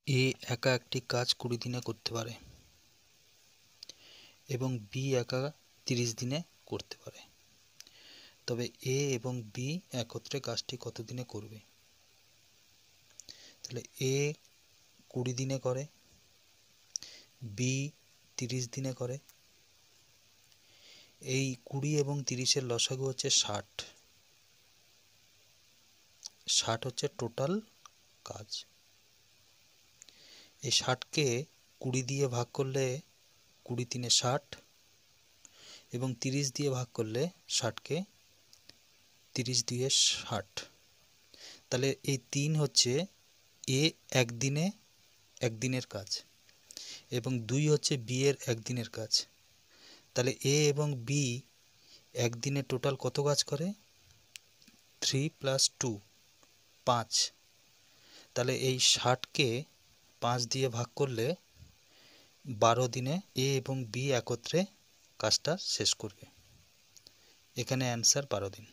এ একা একটি কাজ 20 দিনে করতে পারে এবং বি একা 30 দিনে করতে পারে, তবে এ এবং বি একত্রে কাজটি কত দিনে করবে? তাহলে এ 20 দিনে করে, বি 30 দিনে করে। এই 20 এবং 30-এর লসাগু হচ্ছে 60। 60 হচ্ছে টোটাল কাজ। এই 60কে 20 দিয়ে ভাগ করলে 20 3 60 এবং 30 দিয়ে ভাগ করলে 60কে 30 2 60। তাহলে এই 3 হচ্ছে এ একদিনের কাজ এবং 2 হচ্ছে বি এর একদিনের কাজ। তাহলে এ এবং বি একদিনে টোটাল কত কাজ করে? 3 + 2 5। তাহলে এই 60কে 5 দিয়ে ভাগ করলে 12 দিনে এ এবং বি একত্রে কাজটা শেষ করবে। এখানে অ্যান্সার 12 দিন।